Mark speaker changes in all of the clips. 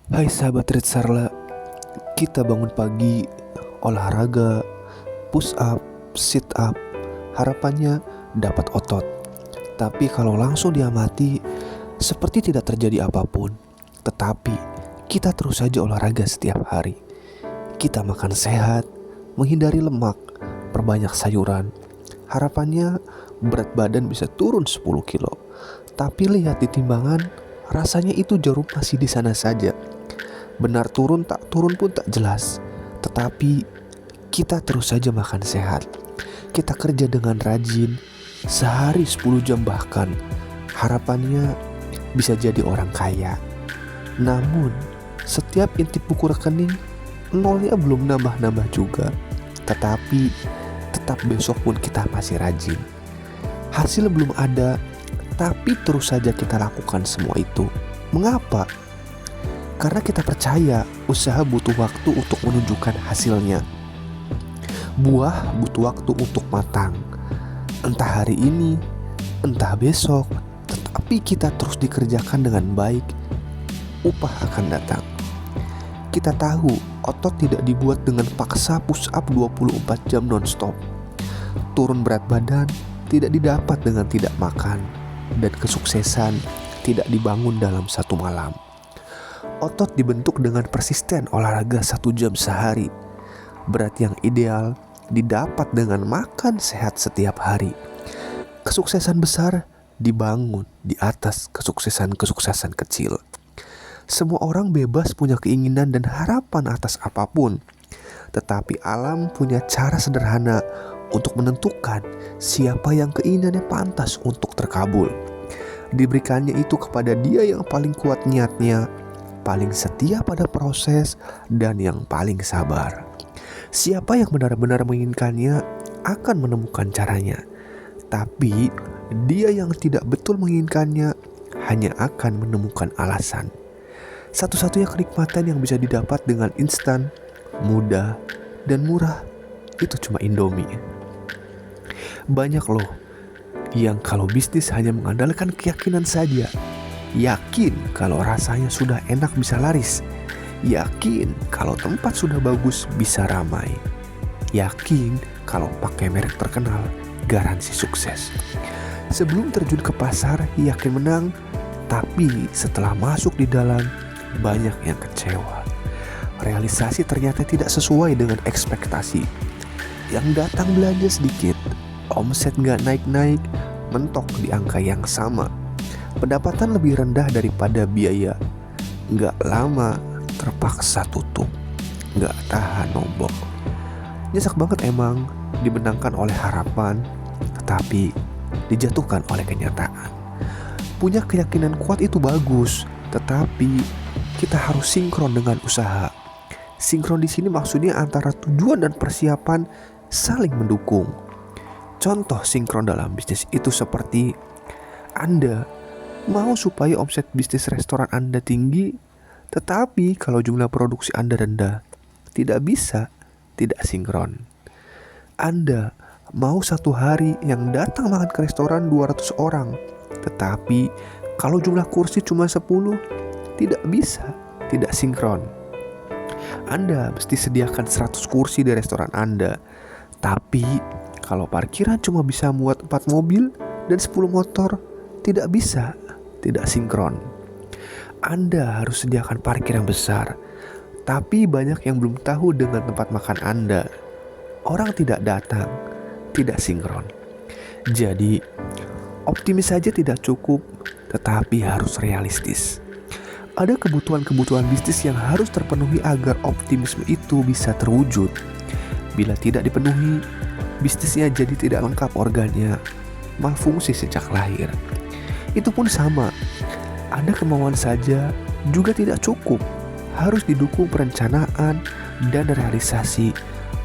Speaker 1: Hai sahabat Red Sarla, kita bangun pagi, olahraga, push up, sit up, harapannya dapat otot. Tapi kalau langsung diamati, seperti tidak terjadi apapun. Tetapi kita terus saja olahraga setiap hari. Kita makan sehat, menghindari lemak, perbanyak sayuran. Harapannya berat badan bisa turun 10 kilo. Tapi lihat di timbangan, rasanya itu jarum masih di sana saja. Benar turun tak turun pun tak jelas. Tetapi kita terus saja makan sehat. Kita kerja dengan rajin, sehari 10 jam bahkan. Harapannya bisa jadi orang kaya. Namun setiap intip buku rekening, nolnya belum nambah-nambah juga. Tetapi tetap besok pun kita masih rajin. Hasil belum ada, tapi terus saja kita lakukan semua itu. Mengapa? Karena kita percaya usaha butuh waktu untuk menunjukkan hasilnya. Buah butuh waktu untuk matang. Entah hari ini, entah besok, tetapi kita terus dikerjakan dengan baik, upah akan datang. Kita tahu otot tidak dibuat dengan paksa push up 24 jam non-stop. Turun berat badan tidak didapat dengan tidak makan. Dan kesuksesan tidak dibangun dalam satu malam. Otot dibentuk dengan persisten olahraga 1 jam sehari. Berat yang ideal didapat dengan makan sehat setiap hari. Kesuksesan besar dibangun di atas kesuksesan-kesuksesan kecil. Semua orang bebas punya keinginan dan harapan atas apapun. Tetapi alam punya cara sederhana untuk menentukan siapa yang keinginannya pantas untuk terkabul. Diberikannya itu kepada dia yang paling kuat niatnya, paling setia pada proses, dan yang paling sabar. Siapa yang benar-benar menginginkannya akan menemukan caranya. Tapi dia yang tidak betul menginginkannya hanya akan menemukan alasan. Satu-satunya kenikmatan yang bisa didapat dengan instan, mudah, dan murah itu cuma Indomie. Banyak loh yang kalau bisnis hanya mengandalkan keyakinan saja. Yakin kalau rasanya sudah enak bisa laris. Yakin kalau tempat sudah bagus bisa ramai. Yakin kalau pakai merek terkenal garansi sukses. Sebelum terjun ke pasar yakin menang, tapi setelah masuk di dalam banyak yang kecewa. Realisasi ternyata tidak sesuai dengan ekspektasi. Yang datang belanja sedikit, omset gak naik-naik, mentok di angka yang sama. Pendapatan lebih rendah daripada biaya. Gak lama terpaksa tutup. Gak tahan nombok. Nyesek banget emang dimenangkan oleh harapan, tetapi dijatuhkan oleh kenyataan. Punya keyakinan kuat itu bagus, tetapi kita harus sinkron dengan usaha. Sinkron di sini maksudnya antara tujuan dan persiapan saling mendukung. Contoh sinkron dalam bisnis itu seperti Anda mau supaya omset bisnis restoran Anda tinggi, tetapi kalau jumlah produksi Anda rendah, tidak bisa, tidak sinkron. Anda mau satu hari yang datang makan ke restoran 200 orang, tetapi kalau jumlah kursi cuma 10, tidak bisa, tidak sinkron. Anda mesti sediakan 100 kursi di restoran Anda, tapi kalau parkiran cuma bisa muat 4 mobil dan 10 motor, tidak bisa, tidak sinkron. Anda harus sediakan parkir yang besar, tapi banyak yang belum tahu dengan tempat makan Anda. Orang tidak datang, tidak sinkron. Jadi, optimis saja tidak cukup, tetapi harus realistis. Ada kebutuhan-kebutuhan bisnis yang harus terpenuhi agar optimisme itu bisa terwujud. Bila tidak dipenuhi, bisnisnya jadi tidak lengkap organnya, malfungsi sejak lahir. Itu pun sama, ada kemauan saja juga tidak cukup. Harus didukung perencanaan dan realisasi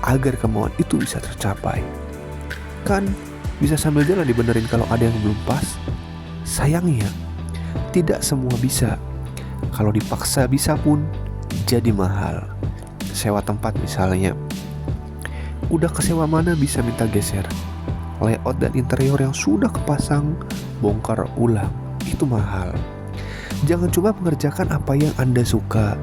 Speaker 1: agar kemauan itu bisa tercapai. Kan bisa sambil jalan dibenerin kalau ada yang belum pas. Sayangnya, tidak semua bisa. Kalau dipaksa bisa pun jadi mahal. Sewa tempat misalnya, udah kesewa mana bisa minta geser. Layout dan interior yang sudah kepasang bongkar ulang, itu mahal. Jangan cuma mengerjakan apa yang Anda suka,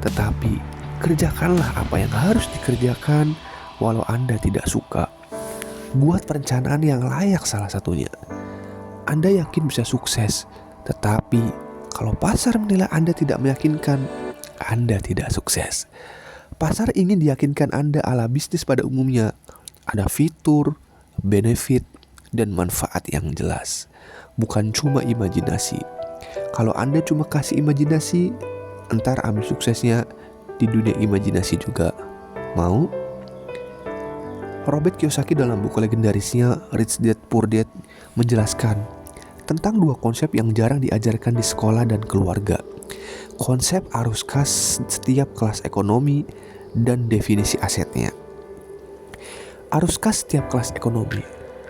Speaker 1: tetapi kerjakanlah apa yang harus dikerjakan walau Anda tidak suka. Buat perencanaan yang layak salah satunya. Anda yakin bisa sukses, tetapi kalau pasar menilai Anda tidak meyakinkan, Anda tidak sukses. Pasar ingin diyakinkan Anda ala bisnis pada umumnya. Ada fitur, benefit, dan manfaat yang jelas. Bukan cuma imajinasi. Kalau Anda cuma kasih imajinasi, entar ambil suksesnya di dunia imajinasi juga. Mau? Robert Kiyosaki dalam buku legendarisnya Rich Dad Poor Dad menjelaskan tentang dua konsep yang jarang diajarkan di sekolah dan keluarga. Konsep arus kas setiap kelas ekonomi dan definisi asetnya. Arus kas setiap kelas ekonomi.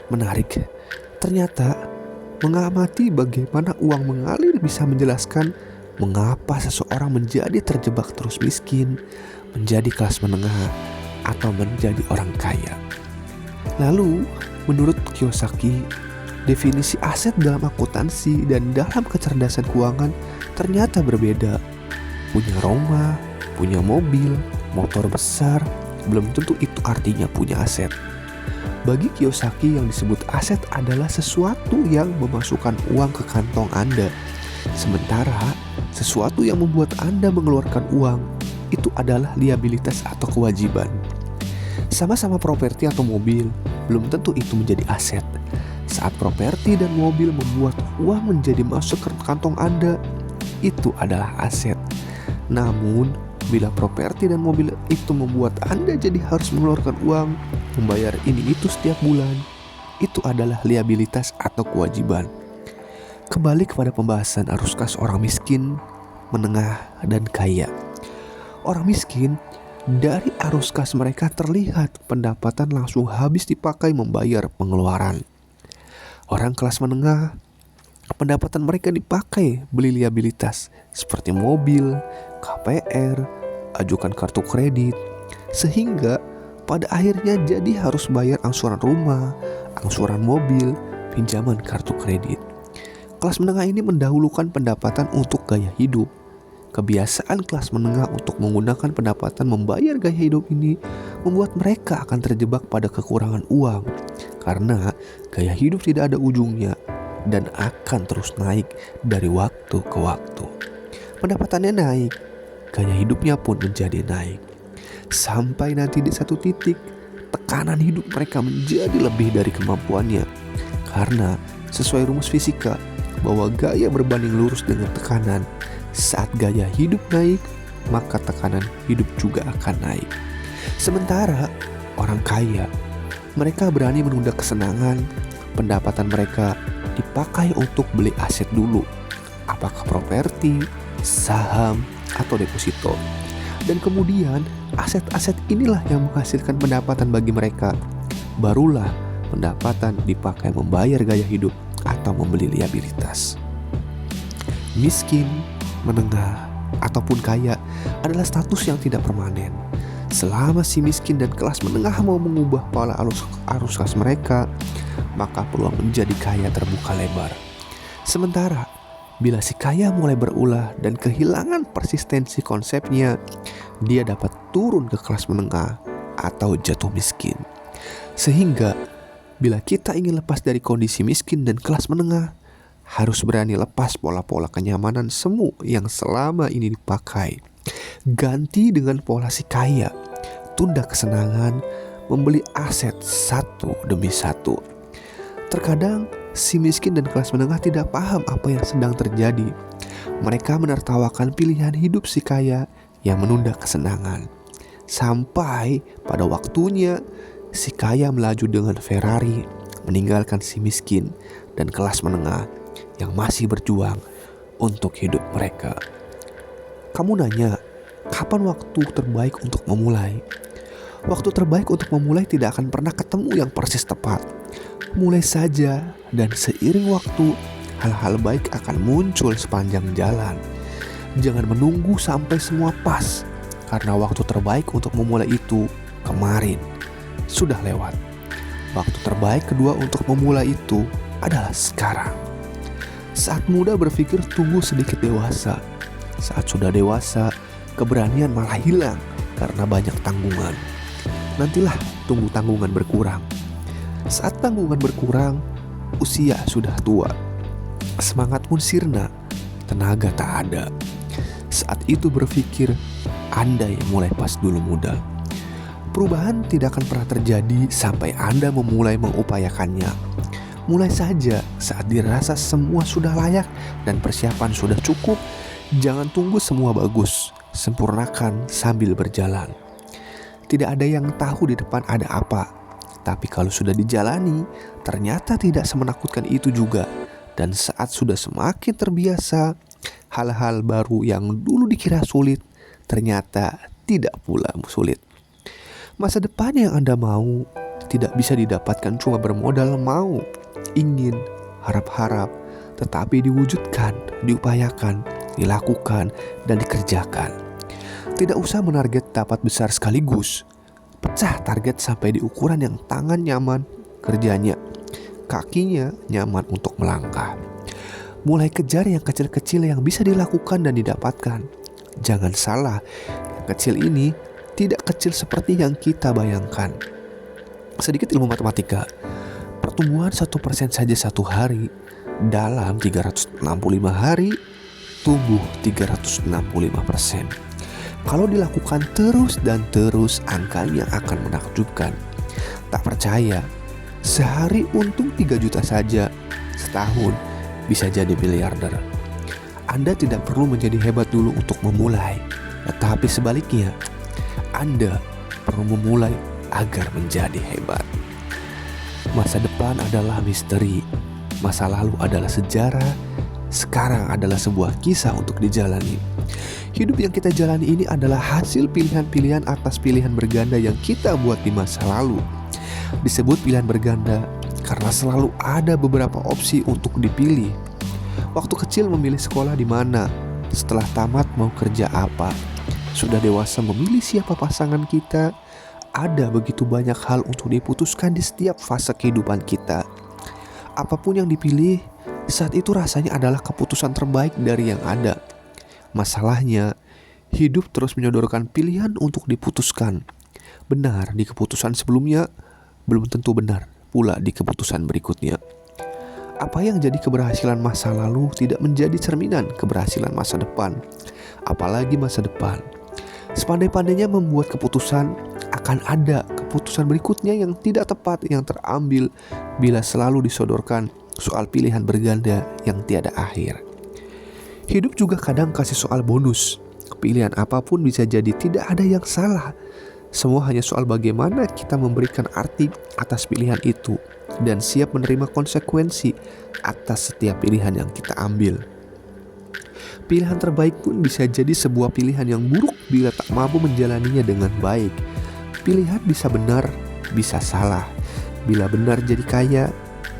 Speaker 1: Menarik. Ternyata mengamati bagaimana uang mengalir bisa menjelaskan mengapa seseorang menjadi terjebak terus miskin, menjadi kelas menengah, atau menjadi orang kaya. Lalu, menurut Kiyosaki, definisi aset dalam akuntansi dan dalam kecerdasan keuangan ternyata berbeda. Punya rumah, punya mobil, motor besar, belum tentu itu artinya punya aset. Bagi Kiyosaki, yang disebut aset adalah sesuatu yang memasukkan uang ke kantong Anda. Sementara, sesuatu yang membuat Anda mengeluarkan uang itu adalah liabilitas atau kewajiban. Sama-sama properti atau mobil, belum tentu itu menjadi aset. Saat properti dan mobil membuat uang menjadi masuk ke kantong Anda, itu adalah aset. Namun, bila properti dan mobil itu membuat Anda jadi harus mengeluarkan uang, membayar ini itu setiap bulan, itu adalah liabilitas atau kewajiban. Kembali kepada pembahasan arus kas orang miskin, menengah, dan kaya. Orang miskin, dari arus kas mereka terlihat pendapatan langsung habis dipakai membayar pengeluaran. Orang kelas menengah, pendapatan mereka dipakai beli liabilitas seperti mobil, KPR, ajukan kartu kredit, sehingga pada akhirnya jadi harus bayar angsuran rumah, angsuran mobil, pinjaman kartu kredit. Kelas menengah ini mendahulukan pendapatan untuk gaya hidup. Kebiasaan kelas menengah untuk menggunakan pendapatan membayar gaya hidup ini membuat mereka akan terjebak pada kekurangan uang, karena gaya hidup tidak ada ujungnya dan akan terus naik dari waktu ke waktu. Pendapatannya naik, gaya hidupnya pun menjadi naik. Sampai nanti di satu titik, tekanan hidup mereka menjadi lebih dari kemampuannya. Karena sesuai rumus fisika, bahwa gaya berbanding lurus dengan tekanan. Saat gaya hidup naik, maka tekanan hidup juga akan naik. Sementara orang kaya, mereka berani menunda kesenangan. Pendapatan mereka dipakai untuk beli aset dulu, apakah properti, saham, atau deposito. Dan kemudian aset-aset inilah yang menghasilkan pendapatan bagi mereka. Barulah pendapatan dipakai membayar gaya hidup atau membeli liabilitas. Miskin, menengah, ataupun kaya adalah status yang tidak permanen. Selama si miskin dan kelas menengah mau mengubah pola arus kas mereka, maka peluang menjadi kaya terbuka lebar. Sementara bila si kaya mulai berulah dan kehilangan persistensi konsepnya, dia dapat turun ke kelas menengah atau jatuh miskin. Sehingga bila kita ingin lepas dari kondisi miskin dan kelas menengah, harus berani lepas pola-pola kenyamanan semu yang selama ini dipakai. Ganti dengan pola si kaya, tunda kesenangan, membeli aset satu demi satu. Terkadang si miskin dan kelas menengah tidak paham apa yang sedang terjadi. Mereka menertawakan pilihan hidup si kaya yang menunda kesenangan. Sampai pada waktunya si kaya melaju dengan Ferrari, meninggalkan si miskin dan kelas menengah yang masih berjuang untuk hidup mereka. Kamu nanya, kapan waktu terbaik untuk memulai? Waktu terbaik untuk memulai tidak akan pernah ketemu yang persis tepat. Mulai saja, dan seiring waktu, hal-hal baik akan muncul sepanjang jalan. Jangan menunggu sampai semua pas, karena waktu terbaik untuk memulai itu kemarin sudah lewat. Waktu terbaik kedua untuk memulai itu adalah sekarang. Saat muda berpikir tunggu sedikit dewasa. Saat sudah dewasa, keberanian malah hilang karena banyak tanggungan. Nantilah tunggu tanggungan berkurang. Saat tanggungan berkurang, usia sudah tua. Semangat pun sirna, tenaga tak ada. Saat itu berpikir, andai mulai pas dulu muda. Perubahan tidak akan pernah terjadi sampai Anda memulai mengupayakannya. Mulai saja saat dirasa semua sudah layak dan persiapan sudah cukup. Jangan tunggu semua bagus, sempurnakan sambil berjalan. Tidak ada yang tahu di depan ada apa, tapi kalau sudah dijalani, ternyata tidak semenakutkan itu juga. Dan saat sudah semakin terbiasa, hal-hal baru yang dulu dikira sulit, ternyata tidak pula sulit. Masa depan yang Anda mau tidak bisa didapatkan cuma bermodal mau, ingin, harap-harap, tetapi diwujudkan, diupayakan, dilakukan, dan dikerjakan. Tidak usah menarget dapat besar sekaligus. Pecah target sampai di ukuran yang tangan nyaman kerjanya, kakinya nyaman untuk melangkah. Mulai kejar yang kecil-kecil yang bisa dilakukan dan didapatkan. Jangan salah, yang kecil ini tidak kecil seperti yang kita bayangkan. Sedikit ilmu matematika. Pertumbuhan 1% saja satu hari, dalam 365 hari tumbuh 365%. Kalau dilakukan terus dan terus, angkanya akan menakjubkan. Tak percaya, sehari untung 3 juta saja, setahun bisa jadi miliarder. Anda tidak perlu menjadi hebat dulu untuk memulai, tetapi sebaliknya, Anda perlu memulai agar menjadi hebat. Masa depan adalah misteri, masa lalu adalah sejarah, sekarang adalah sebuah kisah untuk dijalani. Hidup yang kita jalani ini adalah hasil pilihan-pilihan atas pilihan berganda yang kita buat di masa lalu. Disebut pilihan berganda karena selalu ada beberapa opsi untuk dipilih. Waktu kecil memilih sekolah di mana, setelah tamat mau kerja apa. Sudah dewasa memilih siapa pasangan kita. Ada begitu banyak hal untuk diputuskan di setiap fase kehidupan kita. Apapun yang dipilih, saat itu rasanya adalah keputusan terbaik dari yang ada. Masalahnya, hidup terus menyodorkan pilihan untuk diputuskan. Benar di keputusan sebelumnya, belum tentu benar pula di keputusan berikutnya. Apa yang jadi keberhasilan masa lalu tidak menjadi cerminan keberhasilan masa depan, apalagi masa depan. Sepandai-pandainya membuat keputusan, akan ada keputusan berikutnya yang tidak tepat yang terambil bila selalu disodorkan soal pilihan berganda yang tiada akhir. Hidup juga kadang kasih soal bonus. Pilihan apapun bisa jadi tidak ada yang salah. Semua hanya soal bagaimana kita memberikan arti atas pilihan itu dan siap menerima konsekuensi atas setiap pilihan yang kita ambil. Pilihan terbaik pun bisa jadi sebuah pilihan yang buruk bila tak mampu menjalaninya dengan baik. Pilihan bisa benar, bisa salah. Bila benar jadi kaya,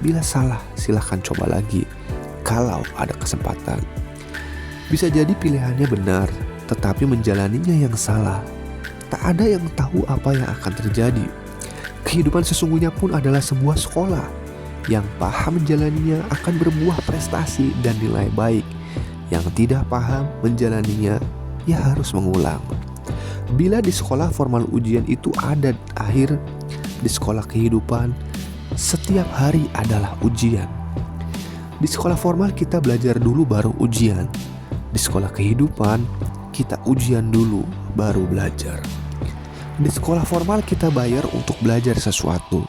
Speaker 1: bila salah silahkan coba lagi kalau ada kesempatan. Bisa jadi pilihannya benar, tetapi menjalaninya yang salah. Tak ada yang tahu apa yang akan terjadi. Kehidupan sesungguhnya pun adalah sebuah sekolah. Yang paham menjalaninya akan berbuah prestasi dan nilai baik. Yang tidak paham menjalaninya, ya harus mengulang. Bila di sekolah formal ujian itu ada akhir, di sekolah kehidupan setiap hari adalah ujian. Di sekolah formal kita belajar dulu baru ujian. Di sekolah kehidupan kita ujian dulu baru belajar. Di sekolah formal kita bayar untuk belajar sesuatu.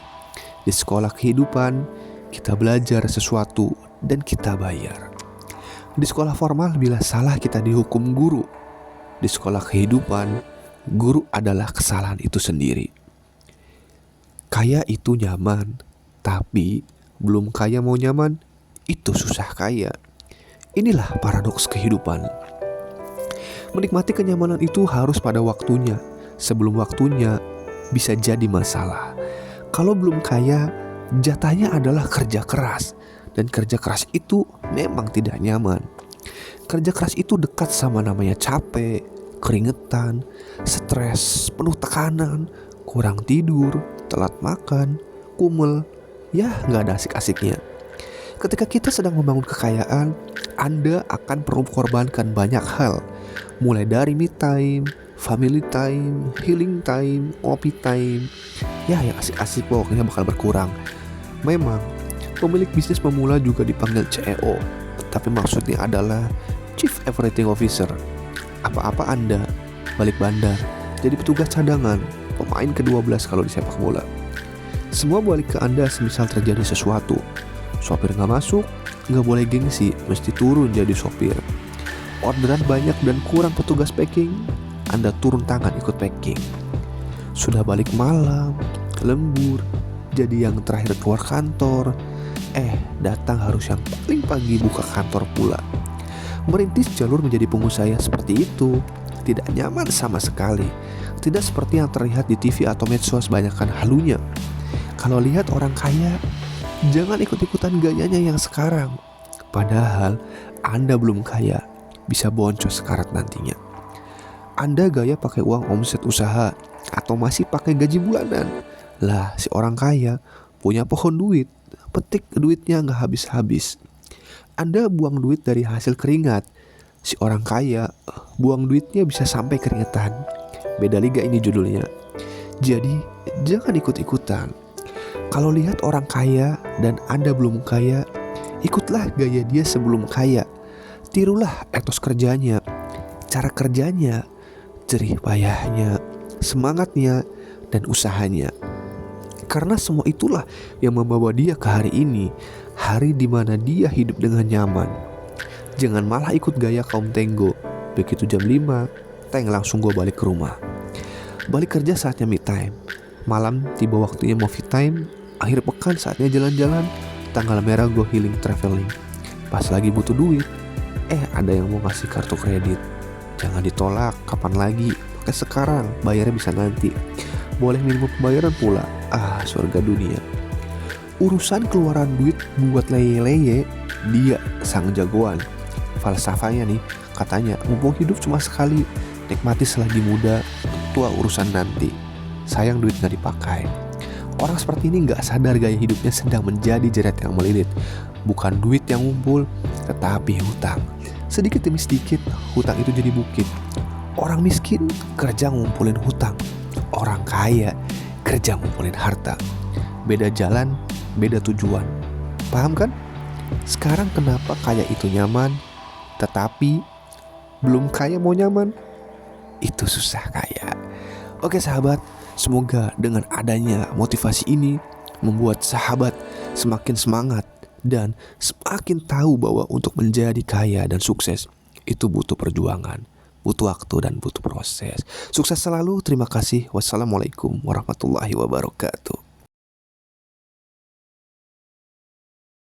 Speaker 1: Di sekolah kehidupan kita belajar sesuatu dan kita bayar. Di sekolah formal bila salah kita dihukum guru. Di sekolah kehidupan guru adalah kesalahan itu sendiri. Kaya itu nyaman, tapi belum kaya mau nyaman, itu susah kaya. Inilah paradoks kehidupan. Menikmati kenyamanan itu harus pada waktunya. Sebelum waktunya bisa jadi masalah. Kalau belum kaya, jatahnya adalah kerja keras. Dan kerja keras itu memang tidak nyaman. Kerja keras itu dekat sama namanya capek, keringetan, stres, penuh tekanan, kurang tidur, telat makan, kumel. Ya gak ada asik-asiknya. Ketika kita sedang membangun kekayaan, Anda akan perlu mengorbankan banyak hal. Mulai dari me time, family time, healing time, ngopi time. Ya, yang asik-asik pokoknya bakal berkurang. Memang, pemilik bisnis pemula juga dipanggil CEO, tapi maksudnya adalah Chief Everything Officer. Apa-apa Anda balik bandar, jadi petugas cadangan, pemain ke-12 kalau di sepak bola. Semua balik ke Anda semisal terjadi sesuatu. Sopir nggak masuk, nggak boleh gengsi, mesti turun jadi sopir. Orderan banyak dan kurang petugas packing, Anda turun tangan ikut packing. Sudah balik malam, lembur, jadi yang terakhir keluar kantor, datang harus yang paling pagi buka kantor pula. Merintis jalur menjadi pengusaha yang seperti itu tidak nyaman sama sekali. Tidak seperti yang terlihat di TV atau medsos, banyakkan halunya. Kalau lihat orang kaya, jangan ikut-ikutan gayanya yang sekarang. Padahal Anda belum kaya, bisa boncos sekarat nantinya. Anda gaya pakai uang omset usaha atau masih pakai gaji bulanan. Lah, si orang kaya punya pohon duit, petik duitnya nggak habis-habis. Anda buang duit dari hasil keringat. Si orang kaya buang duitnya bisa sampai keringetan. Beda liga ini judulnya. Jadi jangan ikut-ikutan. Kalau lihat orang kaya dan Anda belum kaya, ikutlah gaya dia sebelum kaya. Tirulah etos kerjanya, cara kerjanya, jerih payahnya, semangatnya, dan usahanya. Karena semua itulah yang membawa dia ke hari ini, hari di mana dia hidup dengan nyaman. Jangan malah ikut gaya kaum tenggo. Begitu jam 5, langsung gue balik ke rumah. Balik kerja saatnya me time. Malam tiba waktunya movie time. Akhir pekan saatnya jalan-jalan. Tanggal merah gue healing traveling. Pas lagi butuh duit, ada yang mau ngasih kartu kredit. Jangan ditolak, kapan lagi? Pakai sekarang, bayarnya bisa nanti. Boleh minimum pembayaran pula. Surga dunia. Urusan keluaran duit buat leye-leye, dia sang jagoan. Falsafahnya nih, katanya mumpung hidup cuma sekali, nikmati selagi muda, tua urusan nanti. Sayang duit gak dipakai. Orang seperti ini gak sadar gaya hidupnya sedang menjadi jeret yang melilit. Bukan duit yang ngumpul, tetapi hutang. Sedikit demi sedikit, hutang itu jadi bukit. Orang miskin kerja ngumpulin hutang. Orang kaya kerja ngumpulin harta. Beda jalan, beda tujuan. Paham kan? Sekarang kenapa kaya itu nyaman, tetapi belum kaya mau nyaman? Itu susah kaya. Oke sahabat, semoga dengan adanya motivasi ini membuat sahabat semakin semangat dan semakin tahu bahwa untuk menjadi kaya dan sukses itu butuh perjuangan, butuh waktu dan butuh proses. Sukses selalu, terima kasih. Wassalamualaikum warahmatullahi wabarakatuh.